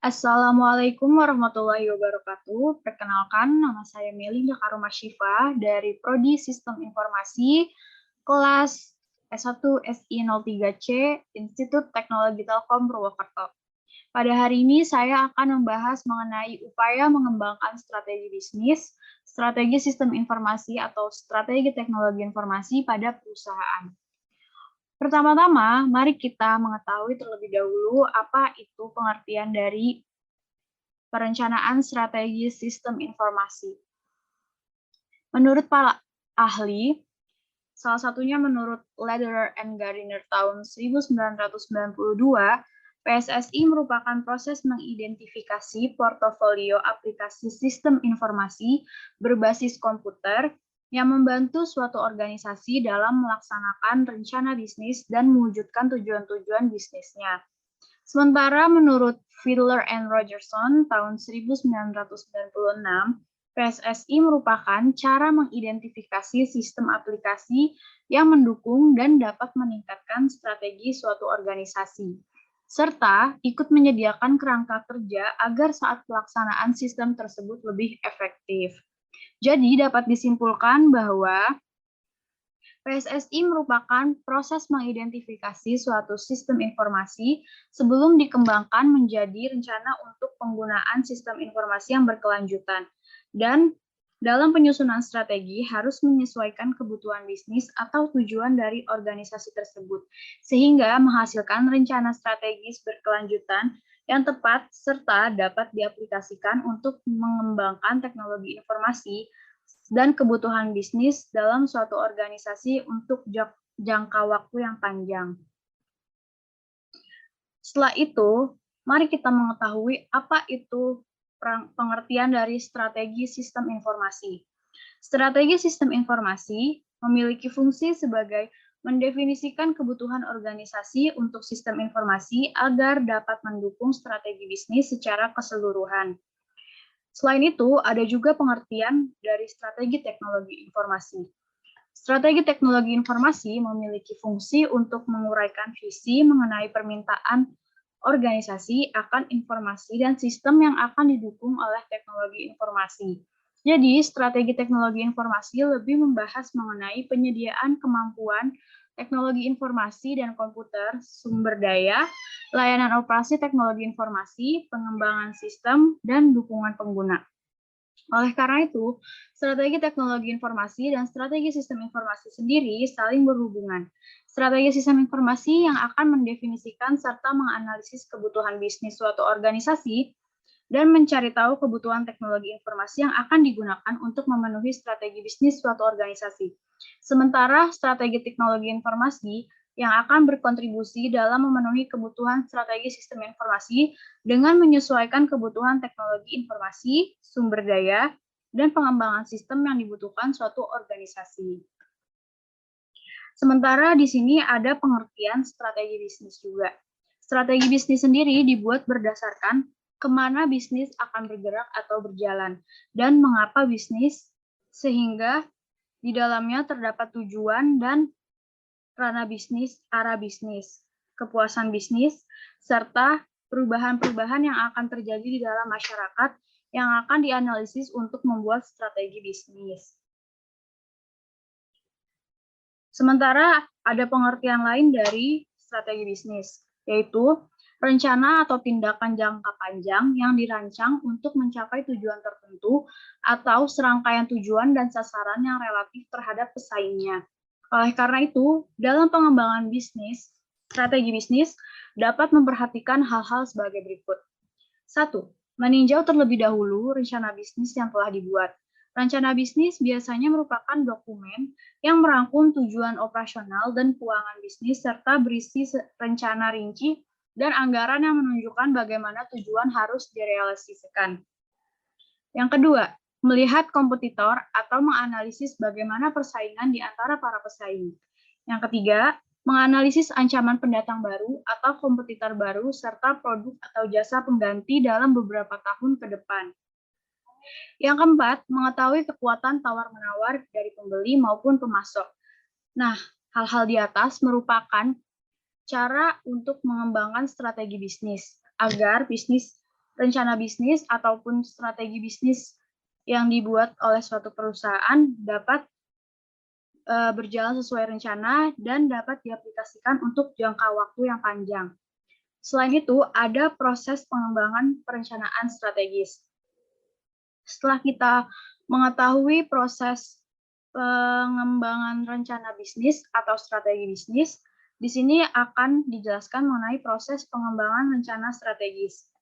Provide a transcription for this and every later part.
Assalamualaikum warahmatullahi wabarakatuh. Perkenalkan, nama saya Melinda Karuma Syifa dari Prodi Sistem Informasi kelas S1 SI03C Institut Teknologi Telkom Purwokerto. Pada hari ini saya akan membahas mengenai upaya mengembangkan strategi bisnis, strategi sistem informasi atau strategi teknologi informasi pada perusahaan. Pertama-tama, mari kita mengetahui terlebih dahulu apa itu pengertian dari perencanaan strategi sistem informasi. Menurut para ahli, salah satunya menurut Lederer and Gardiner tahun 1992, PSSI merupakan proses mengidentifikasi portofolio aplikasi sistem informasi berbasis komputer yang membantu suatu organisasi dalam melaksanakan rencana bisnis dan mewujudkan tujuan-tujuan bisnisnya. Sementara menurut Fiedler and Rogerson tahun 1996, PSSI merupakan cara mengidentifikasi sistem aplikasi yang mendukung dan dapat meningkatkan strategi suatu organisasi, serta ikut menyediakan kerangka kerja agar saat pelaksanaan sistem tersebut lebih efektif. Jadi dapat disimpulkan bahwa PSSI merupakan proses mengidentifikasi suatu sistem informasi sebelum dikembangkan menjadi rencana untuk penggunaan sistem informasi yang berkelanjutan. Dan dalam penyusunan strategi harus menyesuaikan kebutuhan bisnis atau tujuan dari organisasi tersebut, sehingga menghasilkan rencana strategis berkelanjutan yang tepat serta dapat diaplikasikan untuk mengembangkan teknologi informasi dan kebutuhan bisnis dalam suatu organisasi untuk jangka waktu yang panjang. Setelah itu, mari kita mengetahui apa itu pengertian dari strategi sistem informasi. Strategi sistem informasi memiliki fungsi sebagai mendefinisikan kebutuhan organisasi untuk sistem informasi agar dapat mendukung strategi bisnis secara keseluruhan. Selain itu, ada juga pengertian dari strategi teknologi informasi. Strategi teknologi informasi memiliki fungsi untuk menguraikan visi mengenai permintaan organisasi akan informasi dan sistem yang akan didukung oleh teknologi informasi. Jadi, strategi teknologi informasi lebih membahas mengenai penyediaan kemampuan teknologi informasi dan komputer, sumber daya, layanan operasi teknologi informasi, pengembangan sistem, dan dukungan pengguna. Oleh karena itu, strategi teknologi informasi dan strategi sistem informasi sendiri saling berhubungan. Strategi sistem informasi yang akan mendefinisikan serta menganalisis kebutuhan bisnis suatu organisasi dan mencari tahu kebutuhan teknologi informasi yang akan digunakan untuk memenuhi strategi bisnis suatu organisasi. Sementara strategi teknologi informasi yang akan berkontribusi dalam memenuhi kebutuhan strategi sistem informasi dengan menyesuaikan kebutuhan teknologi informasi, sumber daya, dan pengembangan sistem yang dibutuhkan suatu organisasi. Sementara di sini ada pengertian strategi bisnis juga. Strategi bisnis sendiri dibuat berdasarkan kemana bisnis akan bergerak atau berjalan, dan mengapa bisnis, sehingga di dalamnya terdapat tujuan dan ranah bisnis, arah bisnis, kepuasan bisnis, serta perubahan-perubahan yang akan terjadi di dalam masyarakat yang akan dianalisis untuk membuat strategi bisnis. Sementara ada pengertian lain dari strategi bisnis, yaitu rencana atau tindakan jangka panjang yang dirancang untuk mencapai tujuan tertentu atau serangkaian tujuan dan sasaran yang relatif terhadap pesaingnya. Oleh karena itu, dalam pengembangan bisnis, strategi bisnis dapat memperhatikan hal-hal sebagai berikut. 1. Meninjau terlebih dahulu rencana bisnis yang telah dibuat. Rencana bisnis biasanya merupakan dokumen yang merangkum tujuan operasional dan keuangan bisnis serta berisi rencana rinci dan anggaran yang menunjukkan bagaimana tujuan harus direalisasikan. Yang kedua, melihat kompetitor atau menganalisis bagaimana persaingan di antara para pesaing. Yang ketiga, menganalisis ancaman pendatang baru atau kompetitor baru serta produk atau jasa pengganti dalam beberapa tahun ke depan. Yang keempat, mengetahui kekuatan tawar-menawar dari pembeli maupun pemasok. Nah, hal-hal di atas merupakan cara untuk mengembangkan strategi bisnis agar bisnis rencana bisnis ataupun strategi bisnis yang dibuat oleh suatu perusahaan dapat berjalan sesuai rencana dan dapat diaplikasikan untuk jangka waktu yang panjang. Selain itu, ada proses pengembangan perencanaan strategis. Setelah kita mengetahui proses pengembangan rencana bisnis atau strategi bisnis, di sini akan dijelaskan mengenai proses pengembangan rencana strategis.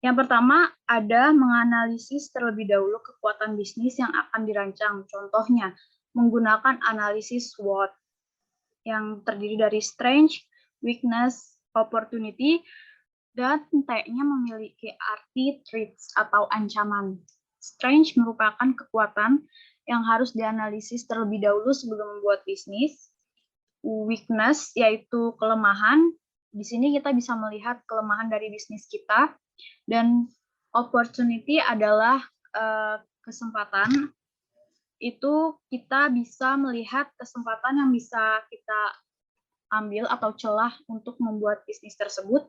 Yang pertama, ada menganalisis terlebih dahulu kekuatan bisnis yang akan dirancang. Contohnya, menggunakan analisis SWOT yang terdiri dari strength, weakness, opportunity, dan T-nya memiliki arti threats atau ancaman. Strength merupakan kekuatan yang harus dianalisis terlebih dahulu sebelum membuat bisnis. Weakness yaitu kelemahan. Di sini kita bisa melihat kelemahan dari bisnis kita. Dan opportunity adalah kesempatan. Itu kita bisa melihat kesempatan yang bisa kita ambil atau celah untuk membuat bisnis tersebut.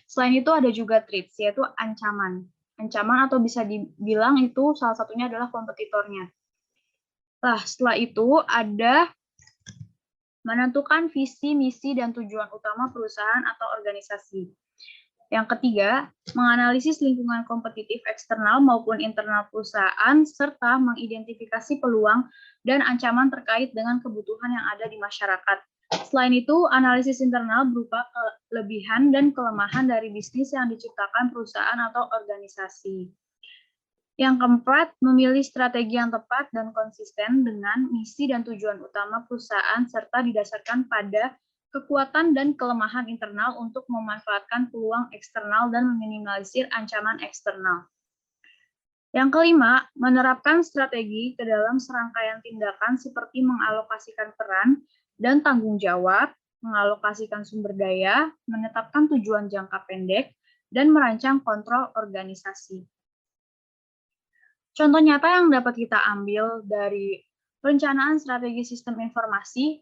Selain itu ada juga threats, yaitu ancaman. Ancaman atau bisa dibilang itu salah satunya adalah kompetitornya. Nah, setelah itu ada menentukan visi, misi, dan tujuan utama perusahaan atau organisasi. Yang ketiga, menganalisis lingkungan kompetitif eksternal maupun internal perusahaan, serta mengidentifikasi peluang dan ancaman terkait dengan kebutuhan yang ada di masyarakat. Selain itu, analisis internal berupa kelebihan dan kelemahan dari bisnis yang diciptakan perusahaan atau organisasi. Yang keempat, memilih strategi yang tepat dan konsisten dengan misi dan tujuan utama perusahaan, serta didasarkan pada kekuatan dan kelemahan internal untuk memanfaatkan peluang eksternal dan meminimalisir ancaman eksternal. Yang kelima, menerapkan strategi ke dalam serangkaian tindakan seperti mengalokasikan peran dan tanggung jawab, mengalokasikan sumber daya, menetapkan tujuan jangka pendek, dan merancang kontrol organisasi. Contoh nyata yang dapat kita ambil dari perencanaan strategi sistem informasi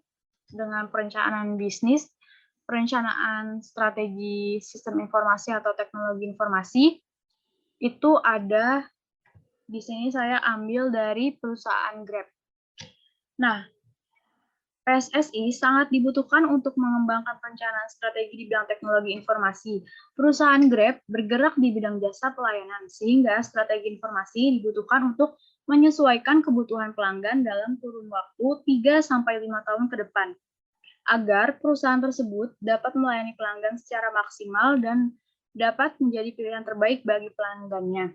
dengan perencanaan bisnis, perencanaan strategi sistem informasi atau teknologi informasi, itu ada di sini saya ambil dari perusahaan Grab. Nah, PSSI sangat dibutuhkan untuk mengembangkan perencanaan strategi di bidang teknologi informasi. Perusahaan Grab bergerak di bidang jasa pelayanan, sehingga strategi informasi dibutuhkan untuk menyesuaikan kebutuhan pelanggan dalam kurun waktu 3-5 tahun ke depan, agar perusahaan tersebut dapat melayani pelanggan secara maksimal dan dapat menjadi pilihan terbaik bagi pelanggannya.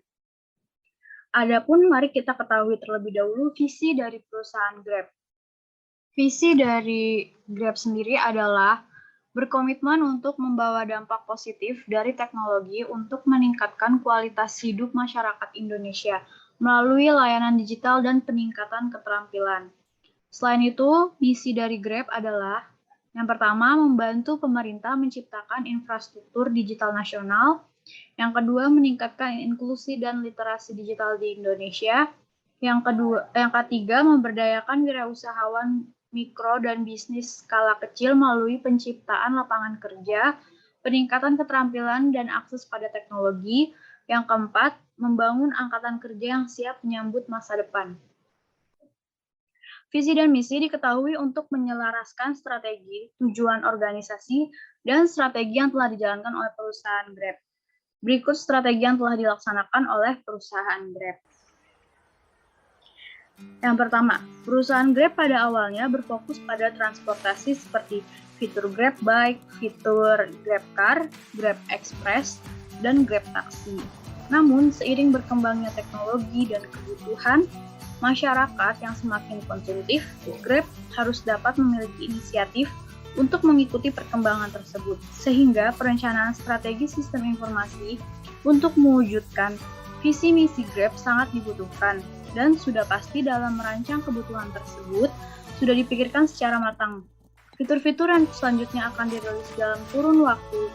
Adapun mari kita ketahui terlebih dahulu visi dari perusahaan Grab. Visi dari Grab sendiri adalah berkomitmen untuk membawa dampak positif dari teknologi untuk meningkatkan kualitas hidup masyarakat Indonesia melalui layanan digital dan peningkatan keterampilan. Selain itu, misi dari Grab adalah yang pertama, membantu pemerintah menciptakan infrastruktur digital nasional. Yang kedua, meningkatkan inklusi dan literasi digital di Indonesia. Yang ketiga, memberdayakan wirausahawan mikro dan bisnis skala kecil melalui penciptaan lapangan kerja, peningkatan keterampilan dan akses pada teknologi. Yang keempat, membangun angkatan kerja yang siap menyambut masa depan. Visi dan misi diketahui untuk menyelaraskan strategi, tujuan organisasi, dan strategi yang telah dijalankan oleh perusahaan Grab. Berikut strategi yang telah dilaksanakan oleh perusahaan Grab. Yang pertama, perusahaan Grab pada awalnya berfokus pada transportasi seperti fitur Grab Bike, fitur Grab Car, Grab Express, dan Grab Taxi. Namun, seiring berkembangnya teknologi dan kebutuhan masyarakat yang semakin konsumtif, Grab harus dapat memiliki inisiatif untuk mengikuti perkembangan tersebut, sehingga perencanaan strategi sistem informasi untuk mewujudkan visi misi Grab sangat dibutuhkan, dan sudah pasti dalam merancang kebutuhan tersebut sudah dipikirkan secara matang. Fitur-fitur yang selanjutnya akan dirilis dalam kurun waktu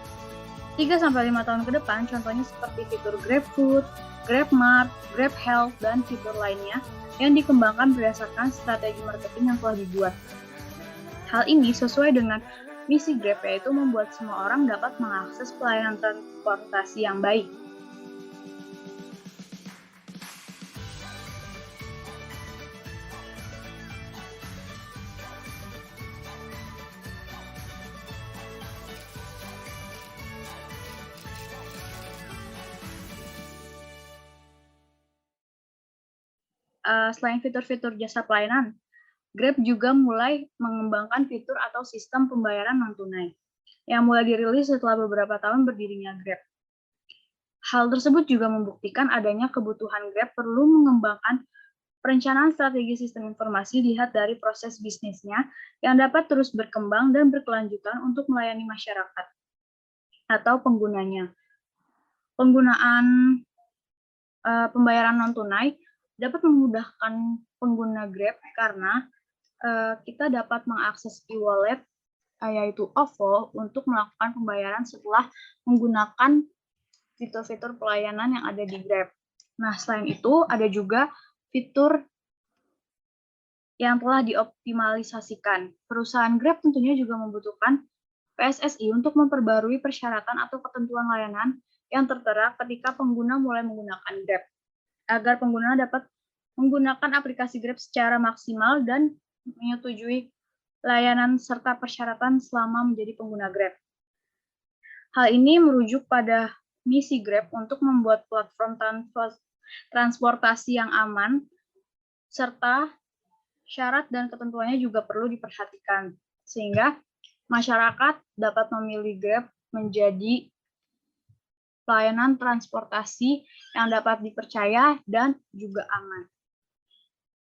3-5 tahun ke depan, contohnya seperti fitur GrabFood, GrabMart, GrabHealth, dan fitur lainnya yang dikembangkan berdasarkan strategi marketing yang telah dibuat. Hal ini sesuai dengan misi Grab, yaitu membuat semua orang dapat mengakses pelayanan transportasi yang baik. selain fitur-fitur jasa pelayanan, Grab juga mulai mengembangkan fitur atau sistem pembayaran non-tunai yang mulai dirilis setelah beberapa tahun berdirinya Grab. Hal tersebut juga membuktikan adanya kebutuhan Grab perlu mengembangkan perencanaan strategi sistem informasi dilihat dari proses bisnisnya yang dapat terus berkembang dan berkelanjutan untuk melayani masyarakat atau penggunanya. Penggunaan pembayaran non-tunai dapat memudahkan pengguna Grab karena kita dapat mengakses e-wallet yaitu OVO untuk melakukan pembayaran setelah menggunakan fitur-fitur pelayanan yang ada di Grab. Nah, selain itu ada juga fitur yang telah dioptimalisasikan. Perusahaan Grab tentunya juga membutuhkan PSSI untuk memperbarui persyaratan atau ketentuan layanan yang tertera ketika pengguna mulai menggunakan Grab, agar pengguna dapat menggunakan aplikasi Grab secara maksimal dan menyetujui layanan serta persyaratan selama menjadi pengguna Grab. Hal ini merujuk pada misi Grab untuk membuat platform transportasi yang aman, serta syarat dan ketentuannya juga perlu diperhatikan, sehingga masyarakat dapat memilih Grab menjadi pelayanan transportasi yang dapat dipercaya dan juga aman.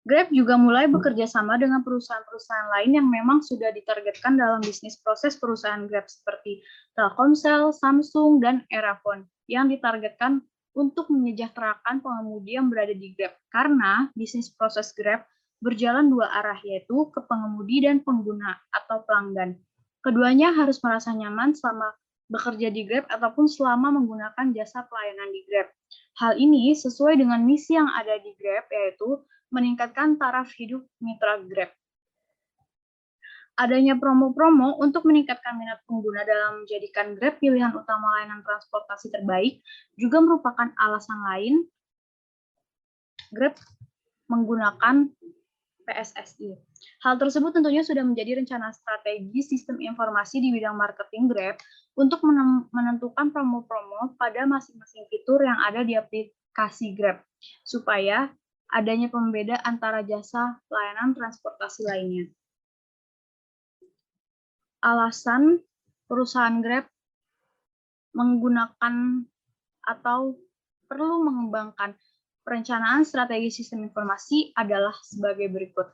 Grab juga mulai bekerja sama dengan perusahaan-perusahaan lain yang memang sudah ditargetkan dalam bisnis proses perusahaan Grab seperti Telkomsel, Samsung, dan Erafone yang ditargetkan untuk menyejahterakan pengemudi yang berada di Grab karena bisnis proses Grab berjalan dua arah yaitu ke pengemudi dan pengguna atau pelanggan. Keduanya harus merasa nyaman selama bekerja di Grab ataupun selama menggunakan jasa pelayanan di Grab. Hal ini sesuai dengan misi yang ada di Grab yaitu meningkatkan taraf hidup mitra Grab. Adanya promo-promo untuk meningkatkan minat pengguna dalam menjadikan Grab pilihan utama layanan transportasi terbaik juga merupakan alasan lain Grab menggunakan PSSI. Hal tersebut tentunya sudah menjadi rencana strategi sistem informasi di bidang marketing Grab untuk menentukan promo-promo pada masing-masing fitur yang ada di aplikasi Grab, supaya adanya pembeda antara jasa pelayanan transportasi lainnya. Alasan perusahaan Grab menggunakan atau perlu mengembangkan perencanaan strategi sistem informasi adalah sebagai berikut.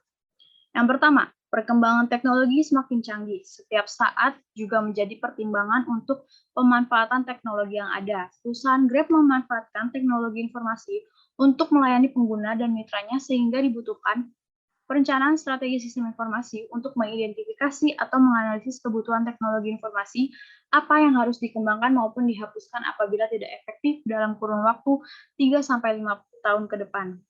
Yang pertama, perkembangan teknologi semakin canggih. Setiap saat juga menjadi pertimbangan untuk pemanfaatan teknologi yang ada. Perusahaan Grab memanfaatkan teknologi informasi untuk melayani pengguna dan mitranya sehingga dibutuhkan perencanaan strategi sistem informasi untuk mengidentifikasi atau menganalisis kebutuhan teknologi informasi, apa yang harus dikembangkan maupun dihapuskan apabila tidak efektif dalam kurun waktu 3-5 tahun ke depan.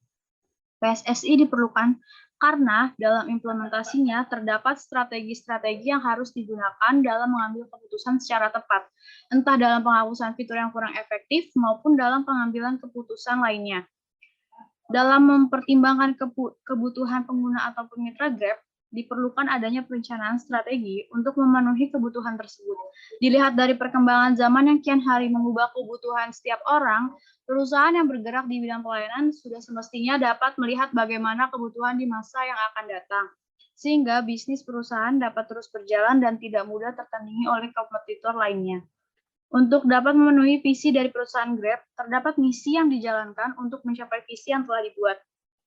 PSSI diperlukan karena dalam implementasinya terdapat strategi-strategi yang harus digunakan dalam mengambil keputusan secara tepat, entah dalam penghapusan fitur yang kurang efektif maupun dalam pengambilan keputusan lainnya. Dalam mempertimbangkan kebutuhan pengguna ataupun mitra Grab, diperlukan adanya perencanaan strategi untuk memenuhi kebutuhan tersebut. Dilihat dari perkembangan zaman yang kian hari mengubah kebutuhan setiap orang, perusahaan yang bergerak di bidang pelayanan sudah semestinya dapat melihat bagaimana kebutuhan di masa yang akan datang, sehingga bisnis perusahaan dapat terus berjalan dan tidak mudah tertandingi oleh kompetitor lainnya. Untuk dapat memenuhi visi dari perusahaan Grab, terdapat misi yang dijalankan untuk mencapai visi yang telah dibuat.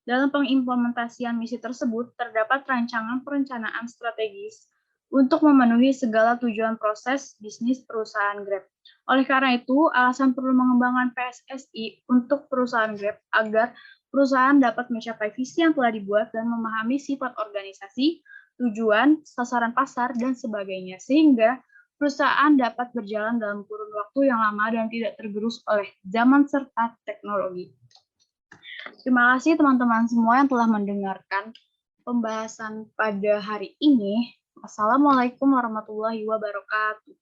Dalam pengimplementasian misi tersebut, terdapat rancangan perencanaan strategis untuk memenuhi segala tujuan proses bisnis perusahaan Grab. Oleh karena itu, alasan perlu mengembangkan PSSI untuk perusahaan Grab agar perusahaan dapat mencapai visi yang telah dibuat dan memahami sifat organisasi, tujuan, sasaran pasar, dan sebagainya, sehingga perusahaan dapat berjalan dalam kurun waktu yang lama dan tidak tergerus oleh zaman serta teknologi. Terima kasih teman-teman semua yang telah mendengarkan pembahasan pada hari ini. Wassalamualaikum warahmatullahi wabarakatuh.